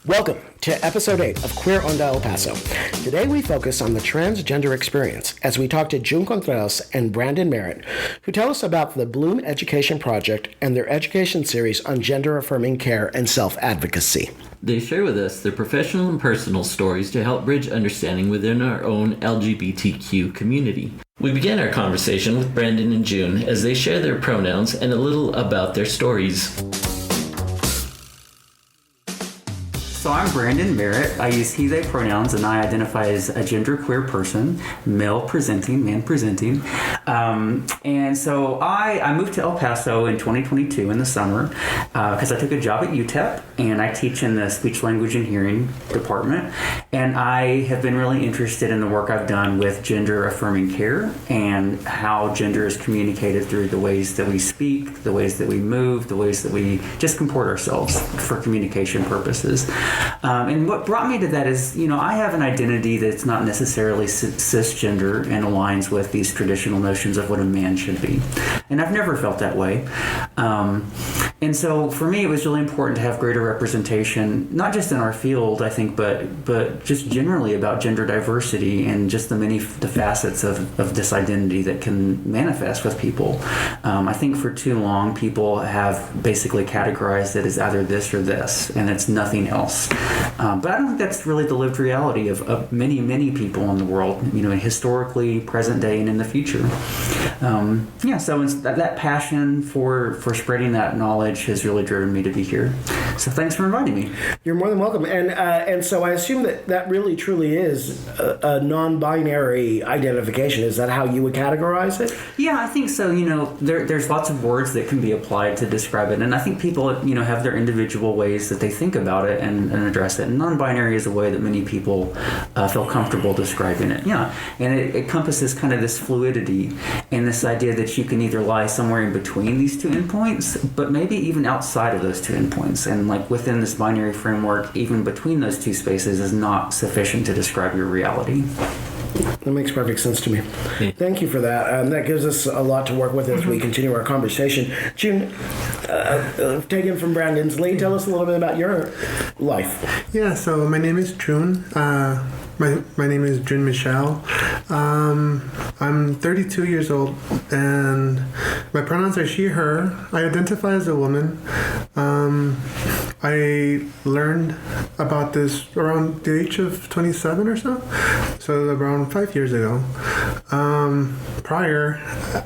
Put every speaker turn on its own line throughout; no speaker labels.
Welcome to episode 8 of Queer Onda El Paso. Today we focus on the transgender experience as we talk to June Contreras and Brandon Merritt, who tell us about the Bloom Education Project and their education series on gender-affirming care and self-advocacy.
They share with us their professional and personal stories to help bridge understanding within our own LGBTQ community. We began our conversation with Brandon and June as they share their pronouns and a little about their stories.
So I'm Brandon Merritt. I use he, they pronouns, and I identify as a genderqueer person, male presenting, man presenting. And so I moved to El Paso in 2022 in the summer because I took a job at UTEP, and I teach in the speech, language, and hearing department. And I have been really interested in the work I've done with gender-affirming care and how gender is communicated through the ways that we speak, the ways that we move, the ways that we just comport ourselves for communication purposes. And what brought me to that is, I have an identity that's not necessarily cisgender and aligns with these traditional notions of what a man should be. And I've never felt that way. And so for me, it was really important to have greater representation, not just in our field, I think, but just generally about gender diversity and just the facets of this identity that can manifest with people. I think for too long, people have basically categorized it as either this or this, and it's nothing else. But I don't think that's really the lived reality of many, many people in the world, historically, present day, and in the future. So it's that passion for spreading that knowledge has really driven me to be here. So thanks for inviting me.
You're more than welcome. And so I assume that really truly is a non-binary identification. Is that how you would categorize it?
Yeah, I think so. There's lots of words that can be applied to describe it. And I think people, have their individual ways that they think about it and address it. And non-binary is a way that many people feel comfortable describing it. Yeah. And it encompasses kind of this fluidity and this idea that you can either lie somewhere in between these two endpoints, but maybe even outside of those two endpoints. And like within this binary framework, even between those two spaces is not sufficient to describe your reality.
That makes perfect sense to me. Thank you for that. That gives us a lot to work with as we continue our conversation. June, taken from Brandon's lead, tell us a little bit about your life.
Yeah, so my name is June. My name is June Michelle. I'm 32 years old, and my pronouns are she, her. I identify as a woman. I learned about this around the age of 27 or so around 5 years ago. Prior,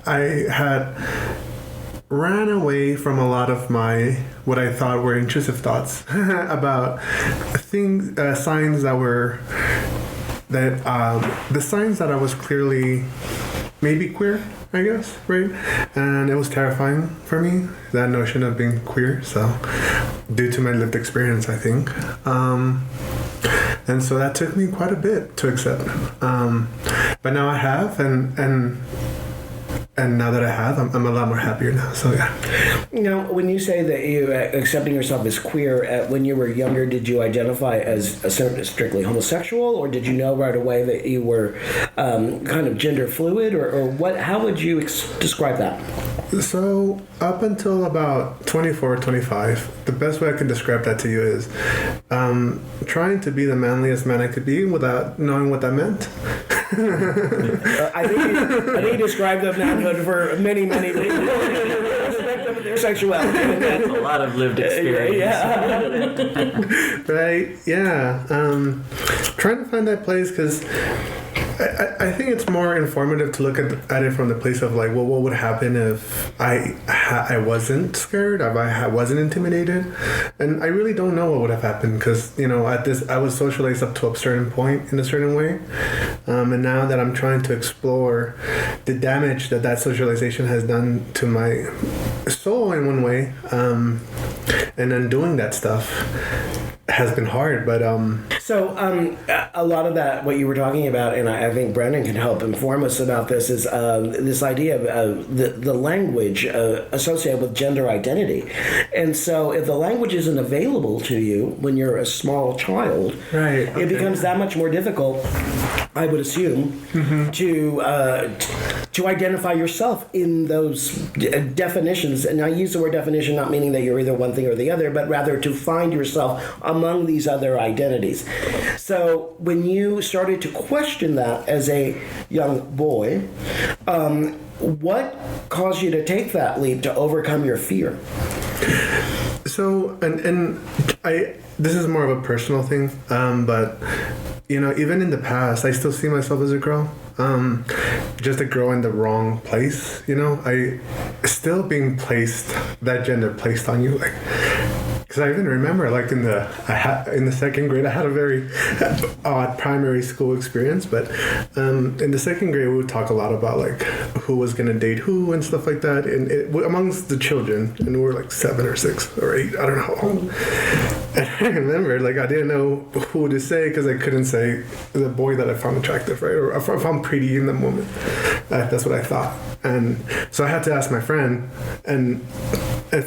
I had ran away from a lot of what I thought were intrusive thoughts about things, signs that were the signs that I was clearly maybe queer, I guess, right? And it was terrifying for me, that notion of being queer, so due to my lived experience, I think. And so that took me quite a bit to accept. But now I have, and now that I have, I'm a lot more happier now. So yeah.
When you say that you accepting yourself as queer, when you were younger, did you identify as strictly homosexual, or did you know right away that you were kind of gender fluid, or what? How would you describe that?
So up until about 24 or 25, the best way I can describe that to you is trying to be the manliest man I could be without knowing what that meant.
I think you described the manhood for many, many people. Their sexuality.
That's a lot of lived experience.
Yeah.
Right? Yeah. Trying to find that place because I think it's more informative to look at it from the place of like, well, what would happen if I wasn't scared, if I wasn't intimidated? And I really don't know what would have happened because, I was socialized up to a certain point in a certain way. And now that I'm trying to explore the damage that socialization has done to my soul in one way, and undoing that stuff has been hard, but
So a lot of that, what you were talking about, and I think Brandon can help inform us about this, is this idea of the language associated with gender identity. And so if the language isn't available to you when you're a small child,
right,
it becomes that much more difficult, I would assume, to to identify yourself in those definitions. And I use the word definition not meaning that you're either one thing or the other, but rather to find yourself among these other identities. So when you started to question that as a young boy, what caused you to take that leap to overcome your fear?
So, and this is more of a personal thing, but even in the past, I still see myself as a girl. Just a girl in the wrong place. I still being placed, that gender placed on you, like. Because I even remember, like in the second grade, I had a very odd primary school experience. But in the second grade, we would talk a lot about like who was gonna date who and stuff like that, and amongst the children. And we were like 7 or 6 or 8, I don't know how old. And I remember, like I didn't know who to say because I couldn't say the boy that I found attractive, right, or I found pretty in the moment. That's what I thought, and so I had to ask my friend, and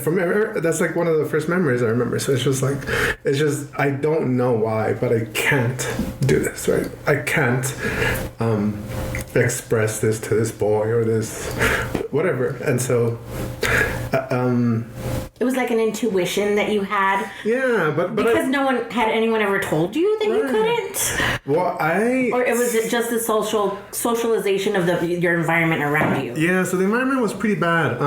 from that's like one of the first memories I remember. So it's just I don't know why, but I can't do this, right? I can't express this to this boy or this whatever. And so
it was like an intuition that you had.
Yeah, but
because no one had anyone ever told you that you couldn't.
Well,
or it was just the socialization of your environment around you.
Yeah, so the environment was pretty bad.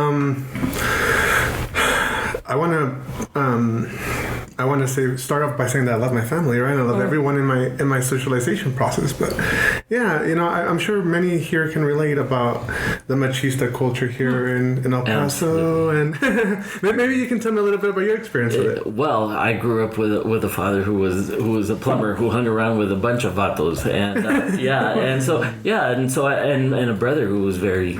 I want to start off by saying that I love my family, right? I love everyone in my socialization process. But yeah, I'm sure many here can relate about the machista culture here in El Paso, and maybe you can tell me a little bit about your experience with it.
Well, I grew up with a father who was a plumber who hung around with a bunch of vatos, and and a brother who was very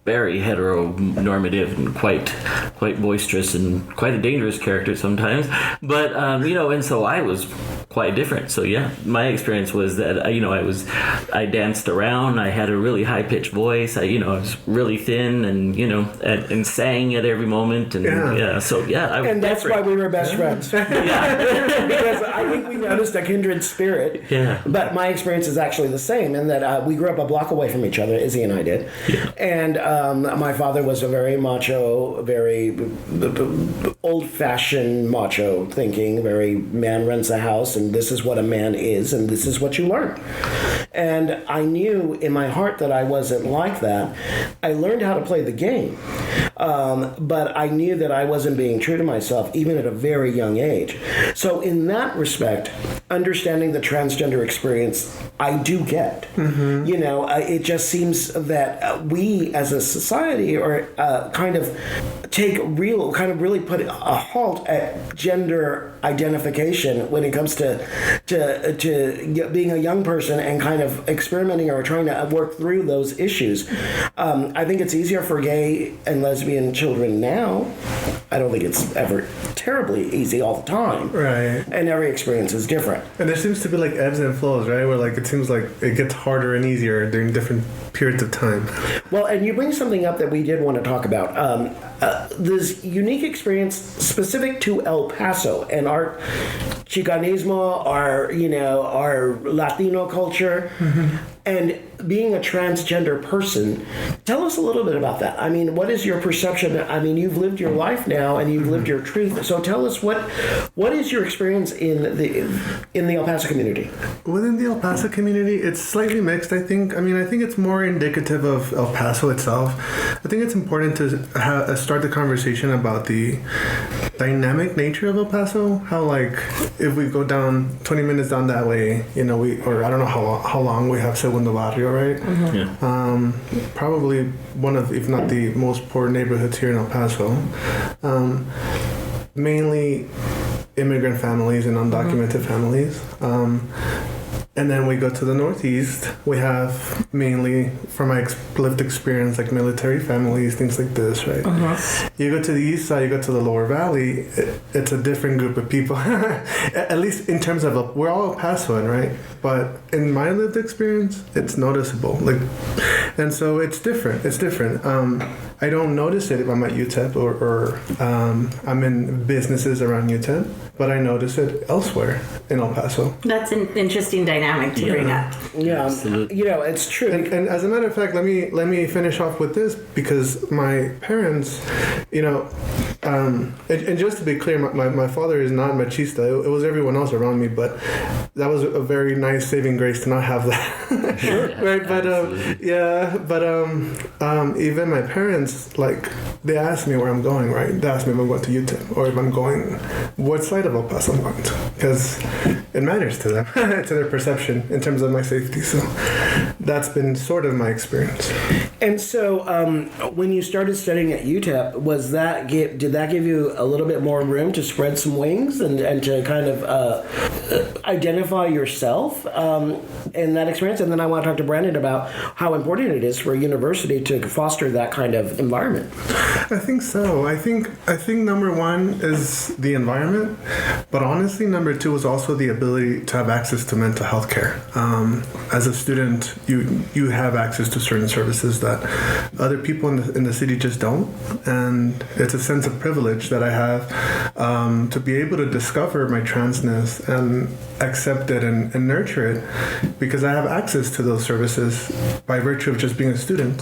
very heteronormative and quite boisterous and quite a dangerous character sometimes. But and so I was quite different. So yeah, my experience was that I danced around. I had a really high pitched voice. I was really thin and and sang at every moment. And I was
and that's
different.
why we were best friends. Because I think we noticed a kindred spirit.
Yeah.
But my experience is actually the same in that we grew up a block away from each other. Izzy and I did. Yeah. And my father was a very macho, very old-fashioned macho thinking, very man runs the house, and this is what a man is, and this is what you learn. And I knew in my heart that I wasn't like that. I learned how to play the game, but I knew that I wasn't being true to myself, even at a very young age. So in that respect, understanding the transgender experience, I do get. Mm-hmm. It just seems that we as a society are really put a halt at gender identification when it comes to being a young person and kind of experimenting or trying to work through those issues. I think it's easier for gay and lesbian children now. I don't think it's ever terribly easy all the time.
Right.
And every experience is different.
And there seems to be like ebbs and flows, right? Where like it seems like it gets harder and easier during different periods of time.
Well, and you bring something up that we did want to talk about. This unique experience specific to El Paso and our Chicanismo, our Latino culture, mm-hmm. and being a transgender person. Tell us a little bit about that. I mean, what is your perception? I mean, you've lived your life now and you've lived your truth. So tell us what is your experience in the El Paso community?
Within the El Paso community, it's slightly mixed, I think. I mean, I think it's more indicative of El Paso itself. I think it's important to start the conversation about the dynamic nature of El Paso. How, like, if we go down 20 minutes down that way, I don't know how long we have Segundo Barrio, right? Mm-hmm. Yeah. Probably one of, if not the most poor neighborhoods here in El Paso. Mainly immigrant families and undocumented mm-hmm. families. And then we go to the Northeast. We have mainly, from my lived experience, like military families, things like this, right? Uh-huh. You go to the East Side, you go to the Lower Valley, it's a different group of people. At least in terms of, we're all El Pasoan, right? but in my lived experience, it's noticeable. And so it's different. I don't notice it if I'm at UTEP or I'm in businesses around UTEP, but I notice it elsewhere in El Paso.
That's an interesting dynamic to bring up.
Yeah,
Absolutely.
It's true.
And as a matter of fact, let me finish off with this, because my parents, and just to be clear, my father is not machista. It was everyone else around me, but that was a very nice saving grace to not have that.
Sure.
Right, but even my parents, they ask me where I'm going, right? They ask me if I'm going to UTEP or if I'm going, what side of El Paso I'm going to, because it matters to them, to their perception in terms of my safety. So that's been sort of my experience.
And so, when you started studying at UTEP, did that give you a little bit more room to spread some wings and to kind of identify yourself in that experience? And then I want to talk to Brandon about how important it is for a university to foster that kind of environment.
I think so. I think number one is the environment, but honestly, number two is also the ability to have access to mental health care. As a student, you have access to certain services that other people in the city just don't, and it's a sense of privilege that I have to be able to discover my transness and accept it and nurture it, because I have access to those services by virtue of just being a student.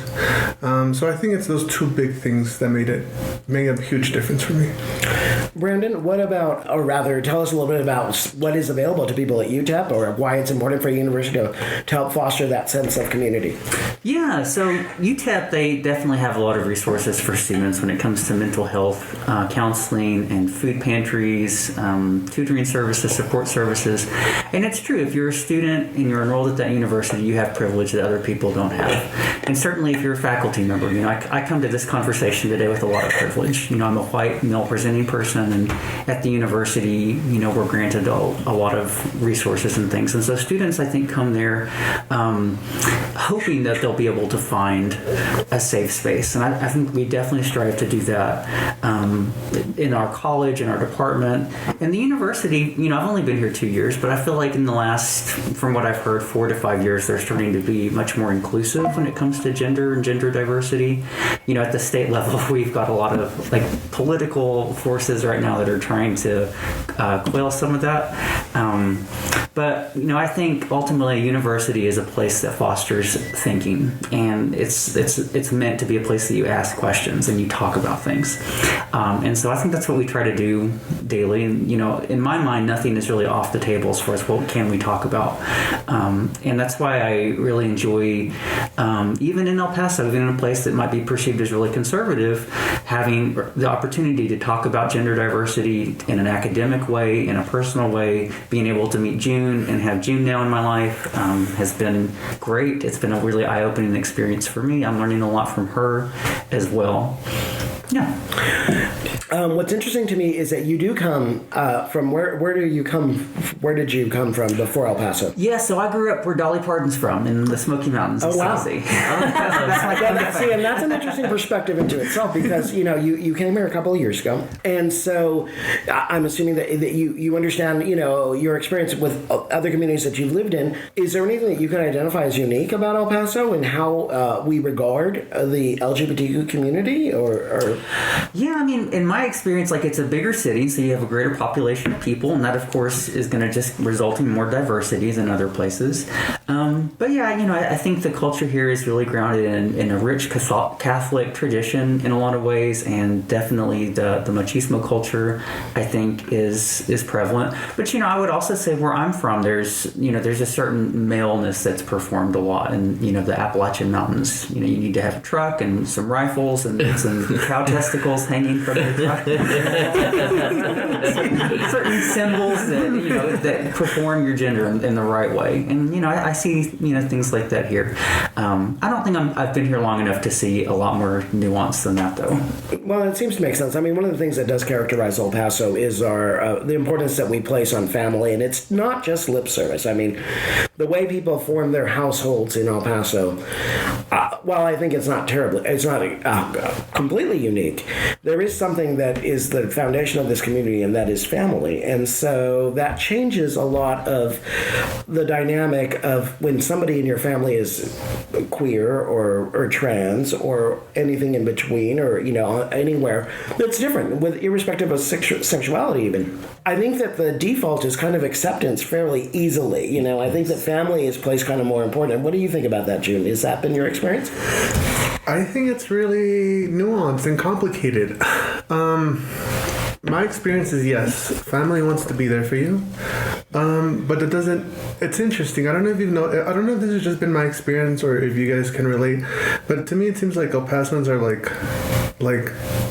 So I think it's those two big things that made a huge difference for me.
Brandon, what about, or rather, tell us a little bit about what is available to people at UTEP, or why it's important for a university to help foster that sense of community.
Yeah, so UTEP, they definitely have a lot of resources for students when it comes to mental health, counseling, and food pantries, tutoring services, support services. And it's true, if you're a student and you're enrolled at that university, you have privilege that other people don't have. And certainly if you're a faculty member, I come to this conversation today with a lot of privilege. I'm a white, male-presenting person, and at the university, we're granted a lot of resources and things. And so students, I think, come there hoping that they'll be able to find a safe space. And I think we definitely strive to do that in our college, in our department. And the university, I've only been here 2 years, but I feel like in the last, from what I've heard, 4 to 5 years, they're starting to be much more inclusive when it comes to gender and gender diversity. At the state level, we've got a lot of political forces right now that are trying to quail some of that. But I think ultimately a university is a place that fosters thinking, and it's meant to be a place that you ask questions and you talk about things. And so I think that's what we try to do daily. And in my mind, nothing is really off the table as far as what can we talk about. And that's why I really enjoy, even in El Paso, even in a place that might be perceived as really conservative, having the opportunity to talk about gender diversity in an academic way, in a personal way. Being able to meet June and have June now in my life has been great. It's been a really eye-opening experience for me. I'm learning a lot from her as well. Yeah.
What's interesting to me is that you do come from where do you come? Where did you come from before El Paso?
Yeah, so I grew up where Dolly Parton's from, in the Smoky Mountains.
Oh wow!
See,
and that's an interesting perspective into itself, because you came here a couple of years ago, and so I'm assuming that you understand your experience with other communities that you've lived in. Is there anything that you can identify as unique about El Paso and how we regard the LGBTQ community, or?
Yeah, I mean, in my experience, it's a bigger city, so you have a greater population of people, and that, of course, is going to just result in more diversity than other places. But yeah, I think the culture here is really grounded in a rich Catholic tradition in a lot of ways, and definitely the machismo culture, I think, is prevalent. But I would also say where I'm from, there's a certain maleness that's performed a lot in the Appalachian Mountains. You need to have a truck and some rifles and some cow testicles hanging from your truck. Certain symbols that perform your gender in the right way, and I see things like that here. I don't think I've been here long enough to see a lot more nuance than that, though.
Well, it seems to make sense. I mean, one of the things that does characterize El Paso is the importance that we place on family, and it's not just lip service. I mean, the way people form their households in El Paso, while I think it's not completely unique, there is something that is the foundation of this community, and that is family. And so that changes a lot of the dynamic of when somebody in your family is queer or trans or anything in between, or anywhere that's different, with irrespective of sexuality even. I think that the default is kind of acceptance fairly easily. I think that family is placed kind of more important. What do you think about that, June? Has that been your experience?
I think it's really nuanced and complicated. My experience is yes, family wants to be there for you, but it doesn't. It's interesting. I don't know if I don't know if this has just been my experience or if you guys can relate, but to me it seems like El Pasoans are like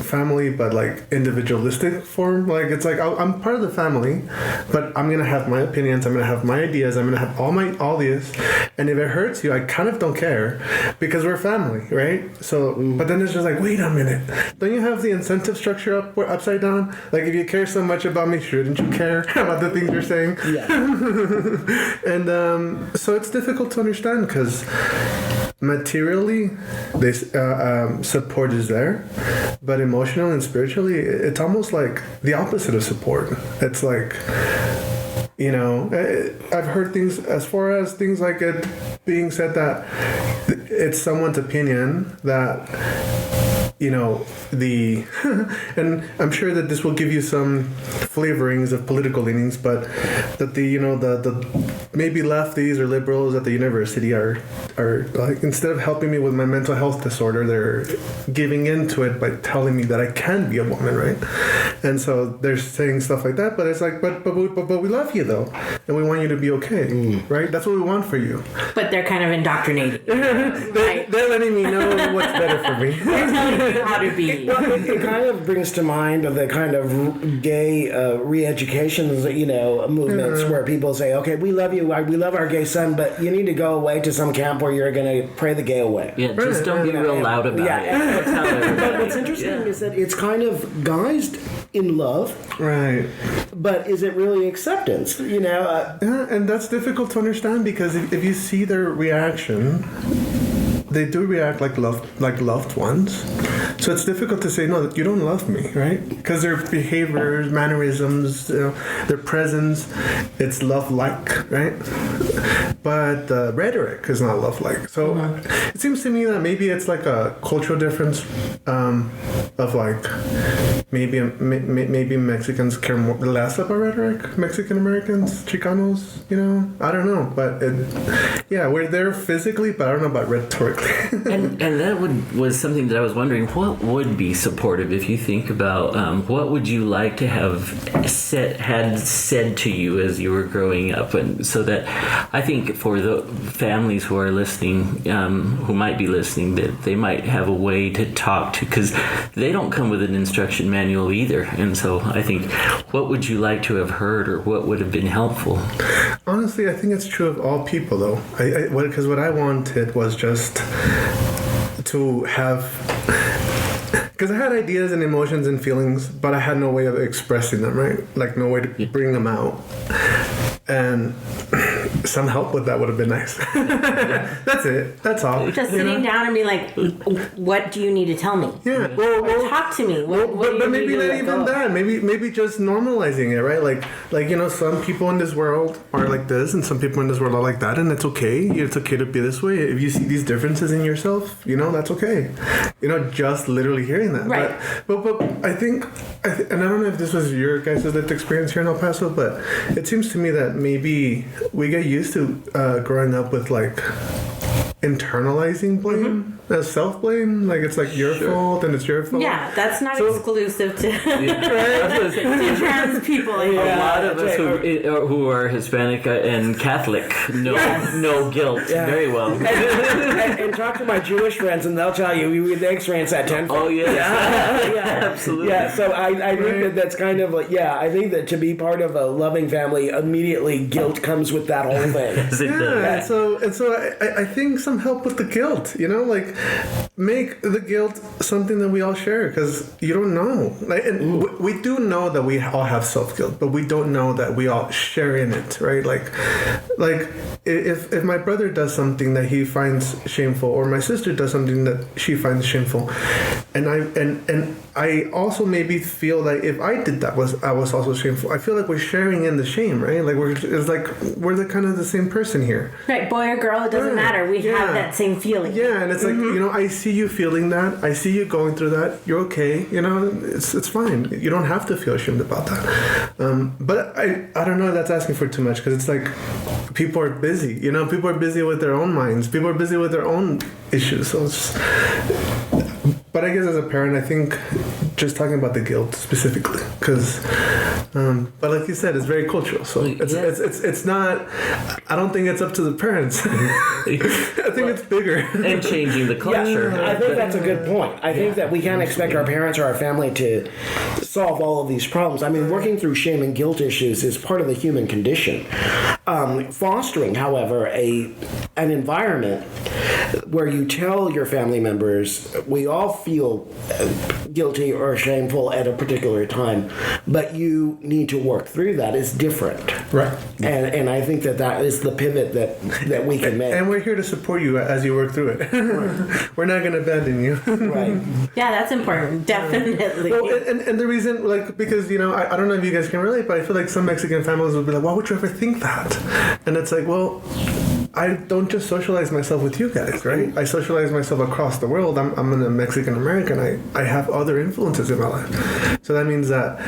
family, but like individualistic form. Like it's like I'm part of the family, but I'm gonna have my opinions. I'm gonna have my ideas. I'm gonna have all these, and if it hurts you, I kind of don't care because we're family, right? So, but then it's just like, wait a minute, don't you have the incentive structure upside down? Like if you care so much about me, shouldn't you care about the things you're saying?
Yeah.
And so it's difficult to understand because materially, support is there, but emotionally and spiritually, it's almost like the opposite of support. It's like, I've heard things as far as things like it being said that it's someone's opinion that, and I'm sure that this will give you some flavorings of political leanings, but that the maybe lefties or liberals at the university are like, instead of helping me with my mental health disorder, they're giving into it by telling me that I can be a woman, right? And so they're saying stuff like that, but it's like, but we love you though, and we want you to be okay, right? That's what we want for you.
But they're kind of indoctrinating.
They're letting me know what's better for me.
They're telling you how to be.
It kind of brings to mind the kind of gay re-education, movements where people say, okay, we love you, we love our gay son, but you need to go away to some camp where you're going to pray the gay away.
Yeah, just don't be real loud about it.
But what's interesting is that it's kind of guised in love,
right?
But is it really acceptance?
Yeah, and that's difficult to understand because if you see their reaction, they do react like loved ones. So it's difficult to say, no, you don't love me, right? Because their behaviors, mannerisms, their presence, it's love-like, right? But the rhetoric is not love-like. So it seems to me that maybe it's like a cultural difference of like maybe Mexicans care less about rhetoric. Mexican Americans, Chicanos, I don't know. But we're there physically, but I don't know about rhetorically.
and that was something that I was wondering, what would be supportive if you think about what would you like to have had said to you as you were growing up, and so that I think for the families who are listening, who might be listening, that they might have a way to talk to, because they don't come with an instruction manual either. And so I think, what would you like to have heard, or what would have been helpful?
Honestly, I think it's true of all people, though. Because what I wanted was just to have, because I had ideas and emotions and feelings, but I had no way of expressing them, right? Like no way to bring them out. And some help with that would have been nice. That's it. That's all.
Just sitting down and be like, what do you need to tell me?
Yeah.
Or talk to me.
But maybe not even that. Maybe just normalizing it, right? Like some people in this world are like this, and some people in this world are like that, and it's okay. It's okay to be this way. If you see these differences in yourself, that's okay. Just literally hearing that.
Right.
But I think, and I don't know if this was your guys' lived experience here in El Paso, but it seems to me that maybe we get used to growing up with like internalizing blame as self-blame, like it's like your fault and it's your fault.
Yeah, that's not exclusive to, to trans people.
A lot of us who are Hispanic and Catholic know guilt very well.
And talk to my Jewish friends, and they'll tell you they experience that tenfold.
Oh yeah, absolutely.
Yeah, so I think that's kind of like, I think that to be part of a loving family, immediately guilt comes with that whole thing.
Yes, it does.
And so I think some help with the guilt, like make the guilt something that we all share, because you don't know. And we do know that we all have self-guilt, but we don't know that we all share in it, right? Like if my brother does something that he finds shameful, or my sister does something that she finds shameful, and I also maybe feel that if I did that I was also shameful, I feel like we're sharing in the shame, right? Like we're the kind of the same person here.
Right, boy or girl, it doesn't matter. We have that same feeling.
Yeah, and it's like, I see you feeling that. I see you going through that. You're okay. It's fine. You don't have to feel ashamed about that. But I don't know. That's asking for too much, because it's like people are busy. People are busy with their own minds. People are busy with their own issues. So but I guess as a parent, I think just talking about the guilt specifically, because, but like you said, it's very cultural. So it's not. I don't think it's up to the parents. I think it's bigger.
And changing the culture.
Yeah, I think that's a good point. I think that we can't expect our parents or our family to solve all of these problems. I mean, working through shame and guilt issues is part of the human condition. Fostering, however, an environment where you tell your family members, we all feel guilty or shameful at a particular time, but you need to work through that, is different.
Right.
And I think that is the pivot that we can make.
And we're here to support you as you work through it. Right. We're not going to abandon you.
Right.
Yeah, that's important. Definitely.
Well, and the reason, because, I don't know if you guys can relate, but I feel like some Mexican families would be like, why would you ever think that? And it's like, well, I don't just socialize myself with you guys, right? I socialize myself across the world. I'm a Mexican American. I have other influences in my life. So that means that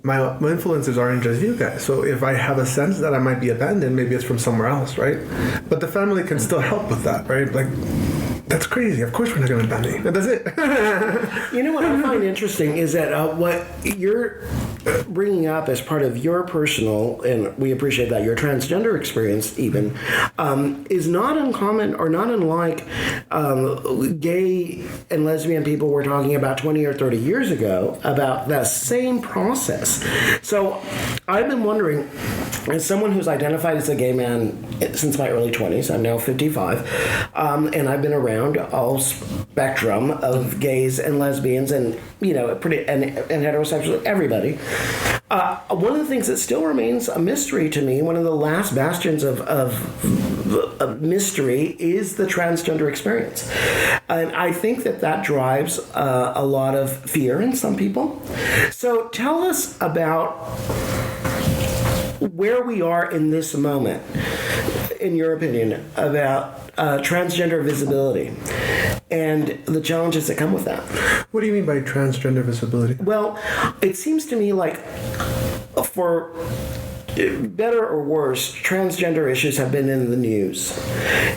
my influences aren't just you guys. So if I have a sense that I might be abandoned, maybe it's from somewhere else, right? But the family can still help with that, right? Like, that's crazy. Of course we're not going to abandon you. That's it.
What I find interesting is that what you're bringing up as part of your personal, and we appreciate that, your transgender experience even, is not uncommon or not unlike gay and lesbian people were talking about 20 or 30 years ago about the same process. So I've been wondering, as someone who's identified as a gay man since my early 20s, I'm now 55, and I've been around all spectrum of gays and lesbians and and heterosexual, everybody. One of the things that still remains a mystery to me, one of the last bastions of mystery, is the transgender experience. And I think that drives a lot of fear in some people. So tell us about where we are in this moment, in your opinion, about transgender visibility and the challenges that come with that.
What do you mean by transgender visibility?
Well, it seems to me like, for better or worse, transgender issues have been in the news,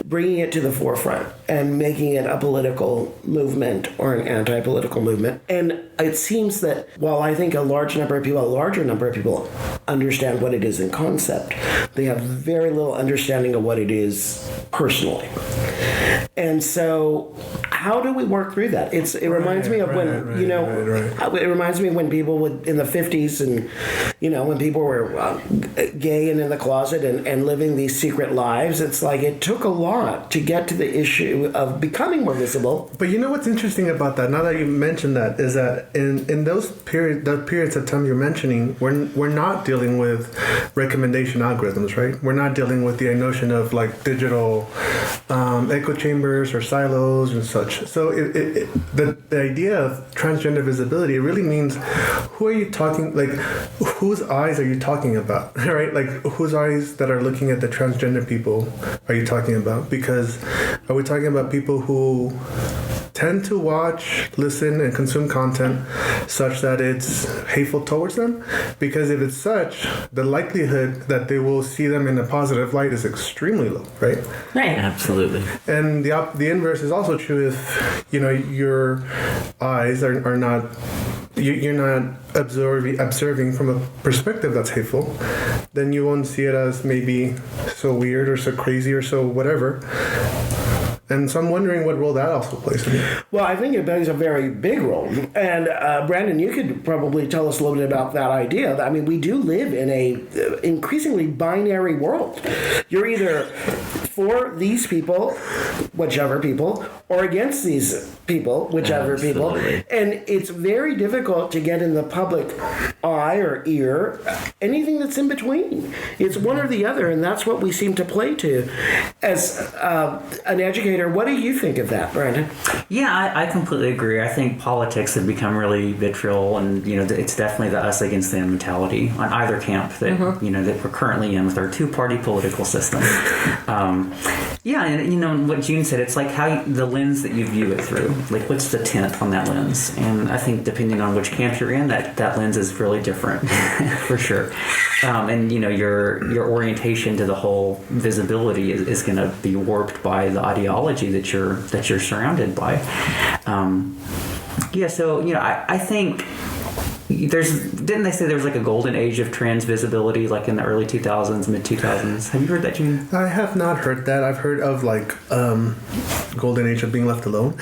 bringing it to the forefront and making it a political movement or an anti-political movement. And it seems that while I think a larger number of people understand what it is in concept, they have very little understanding of what it is personally. And so how do we work through that? It reminds me of when, it reminds me when people would, in the 50s and, when people were gay and in the closet and living these secret lives, it's like it took a lot to get to the issue of becoming more visible.
But what's interesting about that, now that you mentioned that, is that in those periods of time you're mentioning, we're not dealing with recommendation algorithms, right? We're not dealing with the notion of like digital echo chambers or silos and such. So the idea of transgender visibility, it really means, who are you talking, like whose eyes are you talking about, right? Like whose eyes that are looking at the transgender people are you talking about? Because are we talking about people who tend to watch, listen, and consume content such that it's hateful towards them? Because if it's such, the likelihood that they will see them in a positive light is extremely low, right?
Right.
Absolutely.
And the inverse is also true. If your eyes are not, you're not observing from a perspective that's hateful, then you won't see it as maybe so weird or so crazy or so whatever. And so I'm wondering what role that also plays in it.
Well, I think it plays a very big role. And Brandon, you could probably tell us a little bit about that idea. I mean, we do live in a increasingly binary world. You're either for these people, whichever people, or against these people, whichever
Absolutely.
people. And it's very difficult to get in the public eye or ear anything that's in between. It's one or the other, and that's what we seem to play to. As an educator, what do you think of that, Brandon?
Yeah, I completely agree. I think politics have become really vitriol, and it's definitely the us against them mentality on either camp that that we're currently in with our two-party political system. Yeah, and what June said, it's like how the lens that you view it through. Like, what's the tint on that lens? And I think depending on which camp you're in, that lens is really different, for sure. And your orientation to the whole visibility is going to be warped by the ideology that you're surrounded by. So I think didn't they say there was like a golden age of trans visibility, like in the early 2000s, mid 2000s? Have you heard that, June?
I have not heard that. I've heard of like golden age of being left alone.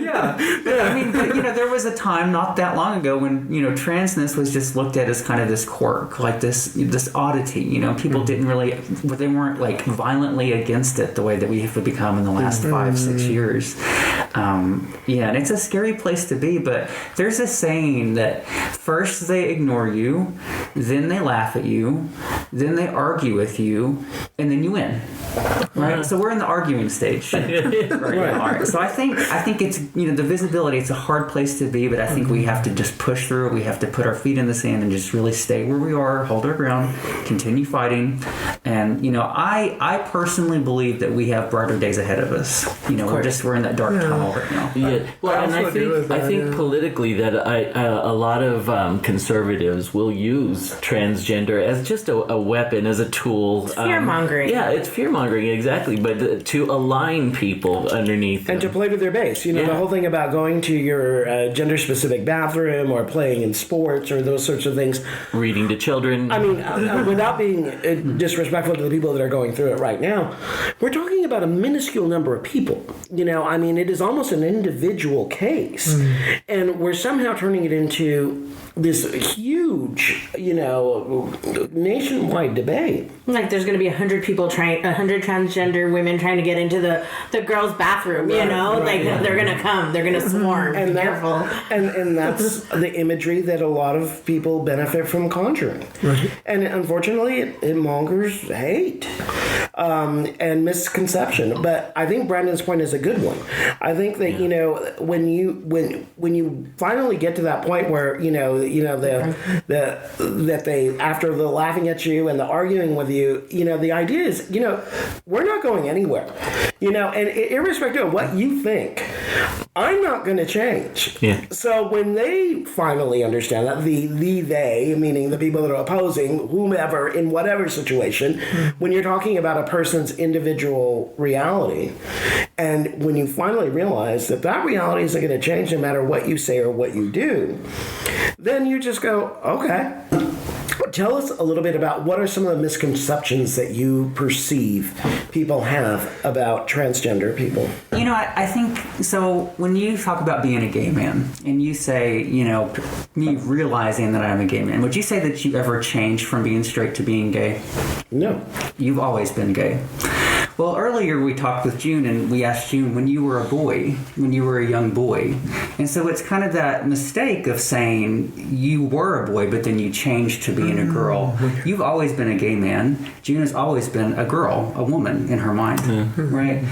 Yeah. I mean, but there was a time not that long ago when transness was just looked at as kind of this quirk, like this oddity. People didn't really, but they weren't like violently against it the way that we have become in the last 5-6 years. And it's a scary place to be. But there's a saying that first they ignore you, then they laugh at you, then they argue with you, and then you win. Right. So we're in the arguing stage right now. So I think it's the visibility. It's a hard place to be, but I think we have to just push through it. We have to put our feet in the sand and just really stay where we are, hold our ground, continue fighting. And I personally believe that we have brighter days ahead of us. We're in that dark tunnel right now.
Yeah. Well, and I think politically that a lot of conservatives will use transgender as just a weapon, as a tool.
Fear-mongering.
It's fear-mongering, exactly. But to align people underneath
and to play to their base. The whole thing about going to your gender-specific bathroom or playing in sports or those sorts of things.
Reading to children.
I mean, without being disrespectful to the people that are going through it right now, we're talking about a minuscule number of people. It is almost an individual case. And we're somehow turning it into this huge, nationwide debate.
Like there's going to be 100 transgender women trying to get into the girls' bathroom, they're going to come, they're going to swarm.
And
be careful.
And that's the imagery that a lot of people benefit from conjuring. Right. And unfortunately, it mongers hate and misconception. But I think Brandon's point is a good one. I think that when you finally get to that point where that they, after the laughing at you and the arguing with you, the idea is we're not going anywhere, and irrespective of what you think, I'm not going to change.
Yeah.
So when they finally understand that, they, meaning the people that are opposing whomever in whatever situation, when you're talking about a person's individual reality, and when you finally realize that reality isn't going to change no matter what you say or what you do, then you just go, okay. Tell us a little bit about what are some of the misconceptions that you perceive people have about transgender people.
I think, so when you talk about being a gay man and you say, me realizing that I'm a gay man, would you say that you ever changed from being straight to being gay?
No.
You've always been gay. Well, earlier we talked with June and we asked June when you were a boy, when you were a young boy. And so it's kind of that mistake of saying you were a boy, but then you changed to being a girl. You've always been a gay man. June has always been a girl, a woman in her mind, right?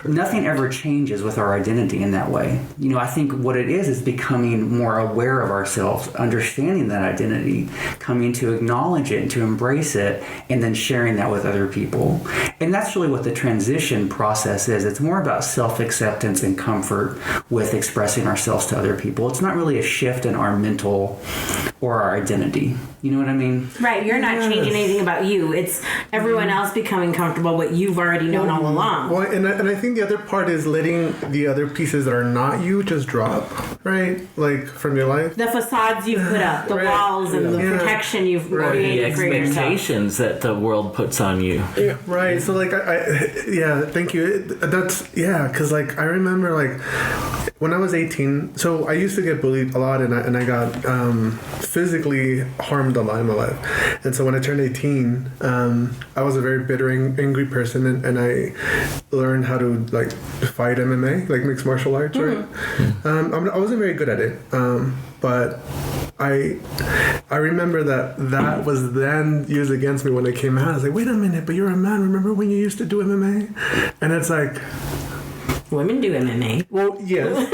Nothing ever changes with our identity in that way. I think what it is becoming more aware of ourselves, understanding that identity, coming to acknowledge it, to embrace it, and then sharing that with other people. And that's really what the transition process is. It's more about self-acceptance and comfort with expressing ourselves to other people. It's not really a shift in our mental or our identity. You know what I mean?
Right. You're not changing anything about you. It's everyone else becoming comfortable what you've already known all along.
Well, and I think the other part is letting the other pieces that are not you just drop, right? Like from your life.
The facades you've put up, the walls and the protection you've created for yourself.
The expectations that the world puts on you.
Yeah, right. So like, thank you. That's, because like I remember like when I was 18, so I used to get bullied a lot, and I got physically harmed a lot in my life. And so when I turned 18, I was a very bitter, angry person, and I learned how to like fight MMA, like mixed martial arts, right? I wasn't very good at it, but I remember that was then used against me when I came out. I was like, wait a minute, but you're a man. Remember when you used to do MMA? And it's like,
women do MMA.
well, yes,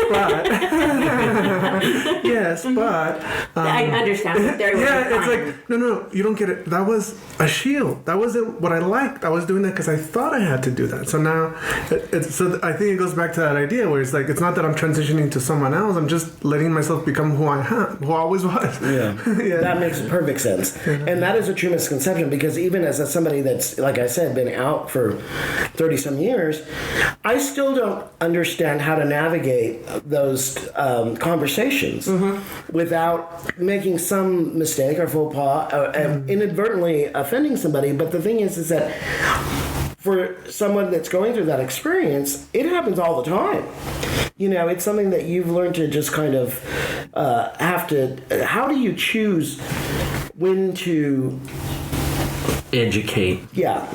but
I understand what they're
yeah, it's like no, you don't get it. That was a shield. That wasn't what I liked. I was doing that because I thought I had to do that. So now, so I think it goes back to that idea where it's like it's not that I'm transitioning to someone else. I'm just letting myself become who I am, who I always was.
Yeah, that makes perfect sense, and that is a true misconception because even as somebody that's, like I said, been out for 30-some years, I still don't understand how to navigate those conversations without making some mistake or faux pas, inadvertently offending somebody. But the thing is that for someone that's going through that experience, it happens all the time. You know, it's something that you've learned to just kind of have to. How do you choose when to
educate?
Yeah,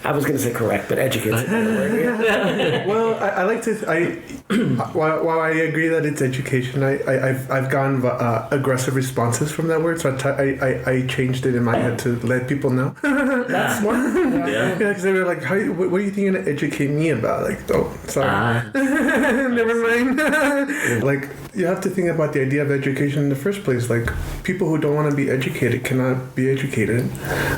I was going to say correct, but educate's a better word.
Well, I like to. While I agree that it's education, I've gotten aggressive responses from that word, so I changed it in my head to let people know.
That's smart.
Yeah.
Because they were like, what are you thinking to educate me about? Like, oh, sorry. Never mind. Like, you have to think about the idea of education in the first place. Like, people who don't want to be educated cannot be educated.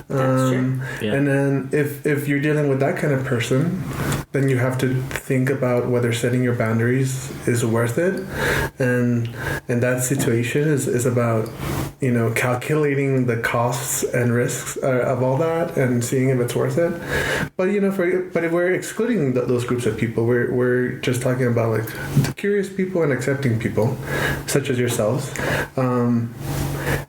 That's true.
Yeah.
And then if you're dealing with that kind of person, then you have to think about whether setting your boundaries is worth it. And that situation is about, you know, calculating the costs and risks of all that and seeing if it's worth it. But, you know, but if we're excluding those groups of people, we're just talking about like the curious people and accepting people, such as yourselves.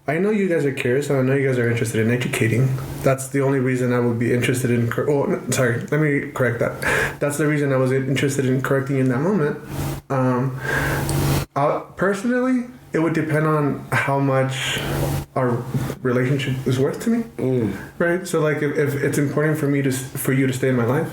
I know you guys are curious, and I know you guys are interested in educating. That's the only reason I would be interested in. Let me correct that. That's the reason I was interested in correcting you in that moment. Personally, it would depend on how much our relationship is worth to me, right? So, like, if it's important for you to stay in my life,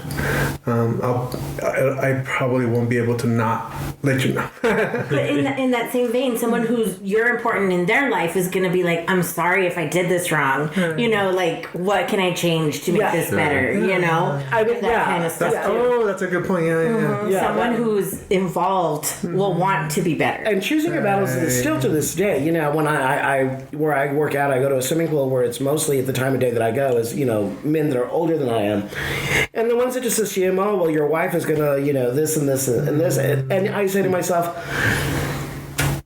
I probably won't be able to not let you know.
But in that same vein, someone who's you're important in their life is going to be like, I'm sorry if I did this wrong. You know, like, what can I change to make this better? You know, that kind of stuff.
That's a good point. Yeah.
Someone who's involved will want to be better.
And choosing your battles is still to this day. You know, when where I work out, I go to a swimming pool where it's mostly at the time of day that I go is, you know, men that are older than I am. And the ones that just assume, oh, well, your wife is going to, you know, this and this and this. And I say to myself,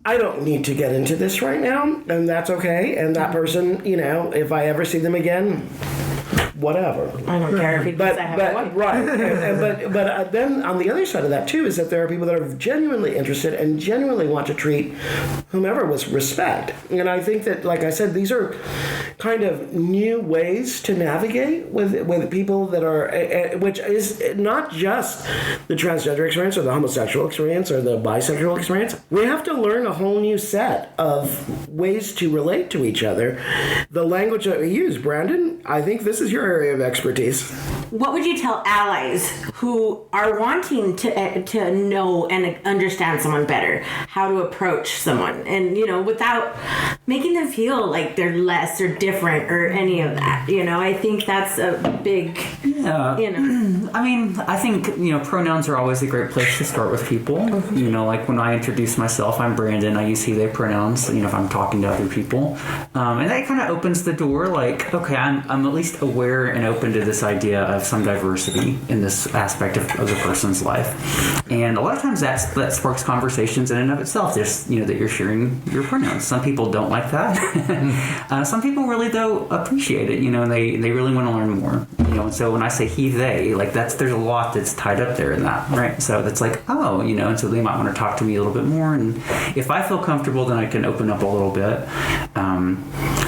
I don't need to get into this right now, and that's okay. And that person, you know, if I ever see them again, whatever.
I don't care if he thinks I have a wife.
Right. But then on the other side of that too is that there are people that are genuinely interested and genuinely want to treat whomever with respect. And I think that, like I said, these are kind of new ways to navigate with people that are, which is not just the transgender experience or the homosexual experience or the bisexual experience. We have to learn a whole new set of ways to relate to each other. The language that we use, Brandon, I think this is your area of expertise.
What would you tell allies who are wanting to know and understand someone better, how to approach someone, and, you know, without making them feel like they're less or different or any of that? You know, I think that's a big, you know.
I mean, I think, you know, pronouns are always a great place to start with people. You know, like when I introduce myself, I'm Brandon. I use he, they pronouns, you know, if I'm talking to other people. And that kind of opens the door, like, okay, I'm at least aware and open to this idea of some diversity in this aspect of the person's life. And a lot of times that sparks conversations in and of itself, just, you know, that you're sharing your pronouns. Some people don't like that. Some people really, though, appreciate it, you know, and they really want to learn more. You know, and so when I say he, they, like, there's a lot that's tied up there in that, right? So it's like, oh, you know, and so they might want to talk to me a little bit more. And if I feel comfortable, then I can open up a little bit.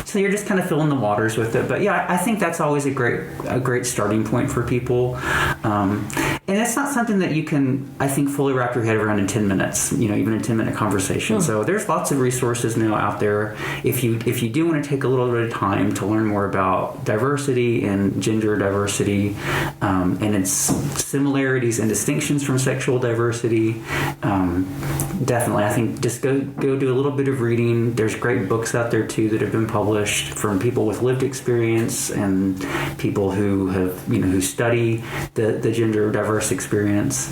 So you're just kind of filling the waters with it. But yeah, I think that's always a great starting point for people. And it's not something that you can, I think, fully wrap your head around in 10 minutes, even a 10-minute conversation. So there's lots of resources now out there. If you do want to take a little bit of time to learn more about diversity and gender diversity, and its similarities and distinctions from sexual diversity, definitely, I think just go do a little bit of reading. There's great books out there too that have been published from people with lived experience and people who have, who study the gender diverse experience.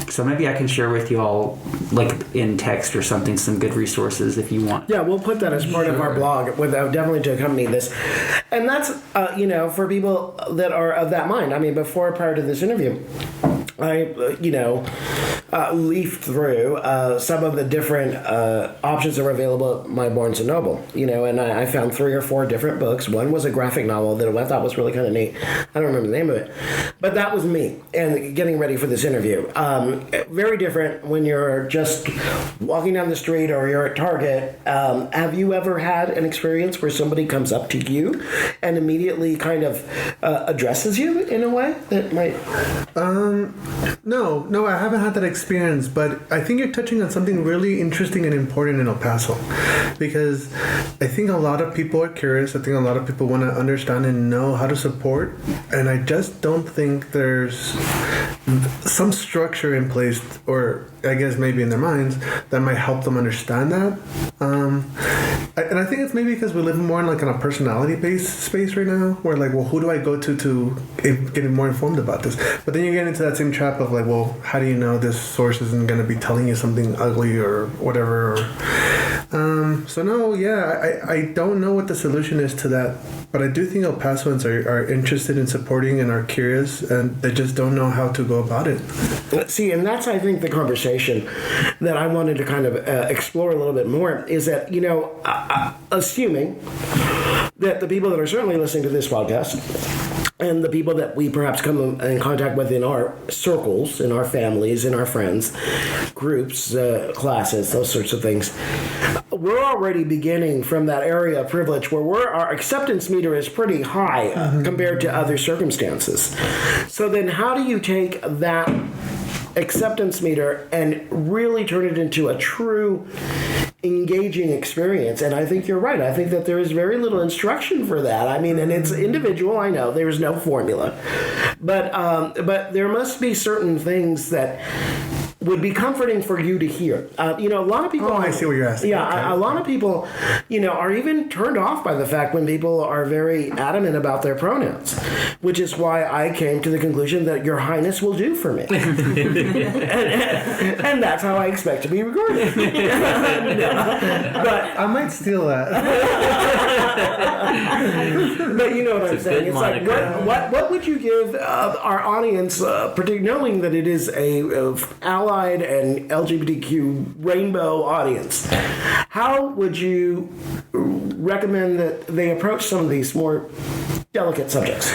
So maybe I can share with you all, like in text or something, some good resources if you want.
Yeah, we'll put that as part of our blog, definitely to accompany this. And that's, for people that are of that mind. I mean, prior to this interview, I, leafed through some of the different options that were available at my Barnes & Noble, and I found 3 or 4 different books. One was a graphic novel that I thought was really kind of neat. I don't remember the name of it. But that was me and getting ready for this interview. Very different when you're just walking down the street or you're at Target. Have you ever had an experience where somebody comes up to you and immediately kind of addresses you in a way that might...
No, I haven't had that experience, but I think you're touching on something really interesting and important in El Paso, because I think a lot of people are curious. I think a lot of people want to understand and know how to support, and I just don't think there's some structure in place, or I guess maybe in their minds, that might help them understand that. And I think it's maybe because we live more in a personality-based space right now, where who do I go to get more informed about this? But then you get into that same trap of how do you know this source isn't going to be telling you something ugly or whatever? So no, yeah, I don't know what the solution is to that, but I do think El Pasoans are interested in supporting and are curious, and they just don't know how to go about it.
See, and that's, I think, the conversation that I wanted to kind of explore a little bit more, is that, assuming that the people that are certainly listening to this podcast and the people that we perhaps come in contact with in our circles, in our families, in our friends, groups, classes, those sorts of things, we're already beginning from that area of privilege where our acceptance meter is pretty high compared to other circumstances. So then how do you take that acceptance meter and really turn it into a true engaging experience? And I think you're right. I think that there is very little instruction for that. I mean, and it's individual. I know there's no formula, but there must be certain things that would be comforting for you to hear. A lot of people...
Oh, I see what you're asking.
Yeah,
okay.
a lot of people, are even turned off by the fact when people are very adamant about their pronouns, which is why I came to the conclusion that Your Highness will do for me. and that's how I expect to be regarded. But
I might steal that.
But you know what I'm saying? It's like, what would you give our audience, particularly knowing that it is a allied and LGBTQ rainbow audience, how would you recommend that they approach some of these more delicate subjects?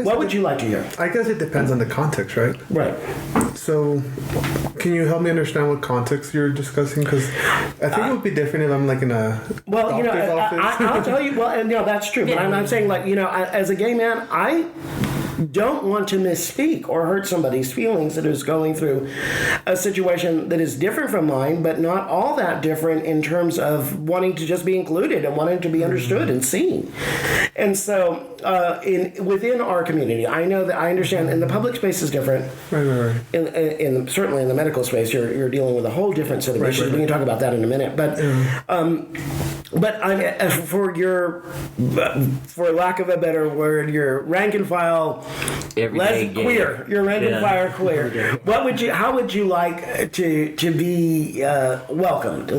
What would you like to hear?
I guess it depends on the context, right?
Right.
So, can you help me understand what context you're discussing? Because I think it would be different if I'm in a doctor's office.
I'll tell you. Well, and that's true. But I'm saying, as a gay man, I don't want to misspeak or hurt somebody's feelings that is going through a situation that is different from mine, but not all that different in terms of wanting to just be included and wanting to be understood and seen. And so within our community, I know that I understand, and the public space is different.
Right.
Certainly in the medical space, you're dealing with a whole different set of issues. Right. We can talk about that in a minute. But for lack of a better word, your rank and file queer. Your rank and file queer. How would you like to be welcomed?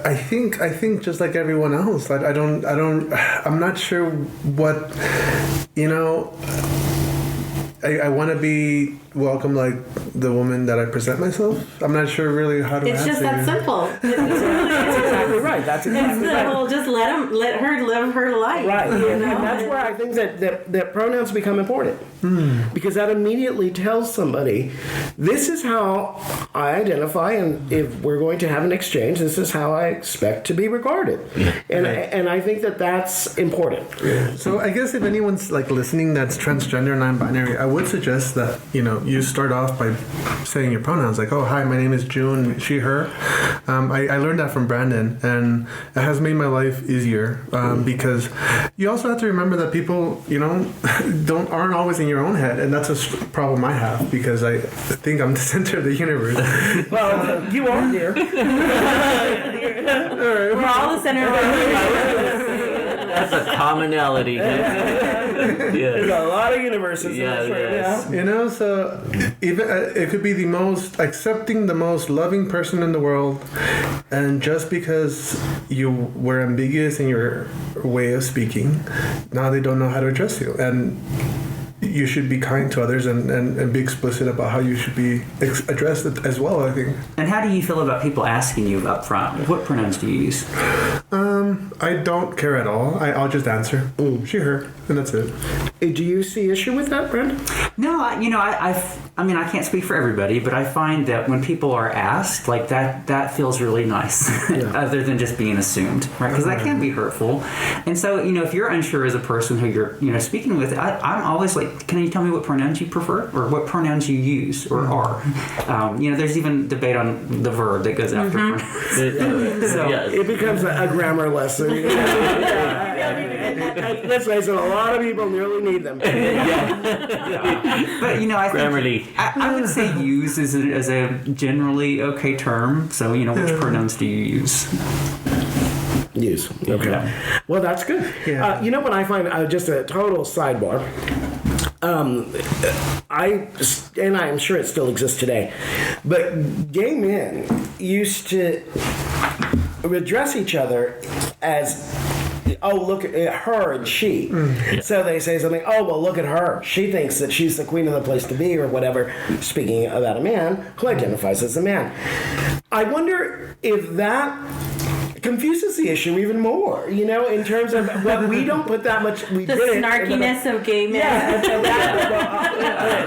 I think just like everyone else. I'm not sure what, I want to be welcome like the woman that I present myself. I'm not sure really how to answer.
It's just that simple.
That's exactly right. right. That's exactly right.
Well, just let her live her life.
Right,
you
and
know?
that's where I think that pronouns become important. Because that immediately tells somebody, this is how I identify, and if we're going to have an exchange, this is how I expect to be regarded. And I think that that's important.
So I guess if anyone's like listening that's transgender, non-binary, I would suggest that you start off by saying your pronouns, like, oh, hi, my name is June, she, her. I learned that from Brandon, and it has made my life easier because you also have to remember that people aren't always in your own head, and that's a problem I have because I think I'm the center of the universe.
Well, you are, dear.
We're all the center of our universe.
That's a commonality.
There's a lot of universes in this right now.
So even it could be the most accepting, the most loving person in the world, and just because you were ambiguous in your way of speaking, now they don't know how to address you. And you should be kind to others and be explicit about how you should be addressed as well, I think.
And how do you feel about people asking you up front, what pronouns do you use?
I don't care at all. I'll just answer, she, her, and that's it.
Do you see issue with that, Brandon?
No, I can't speak for everybody, but I find that when people are asked, like that feels really nice, other than just being assumed, right? Because that can be hurtful. And so, if you're unsure as a person who you're, speaking with, I'm always like, can you tell me what pronouns you prefer or what pronouns you use or are? There's even debate on the verb that goes after pronouns.
It becomes a grammar lesson. Let's face it, a lot of people really need them.
But
Grammarly.
I would say use as a generally okay term. So which pronouns do you use?
Use. Okay.
Yeah.
Well, that's good.
Yeah.
What I find, just a total sidebar. I'm sure it still exists today, but gay men used to address each other as, oh, look at her and she. So they say something, oh, well, look at her. She thinks that she's the queen of the place to be or whatever, speaking about a man who identifies as a man. I wonder if that confuses the issue even more, in terms of what we don't put that much. We
The
did
snarkiness of gay men.
Yeah,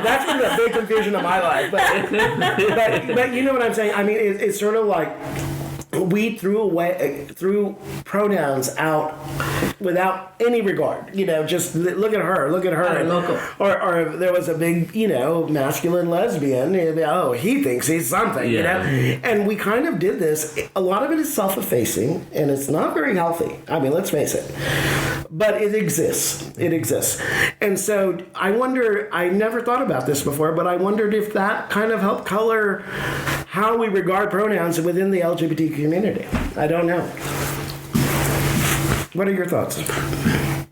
that's been a big confusion of my life. But you know what I'm saying? I mean, it's sort of like we threw pronouns out without any regard. Just look at her, or there was a big, masculine lesbian. Oh, he thinks he's something. And we kind of did this. A lot of it is self-effacing, and it's not very healthy. I mean, let's face it. But it exists. And so I wonder. I never thought about this before, but I wondered if that kind of helped color how we regard pronouns within the LGBT community. I don't know. What are your thoughts?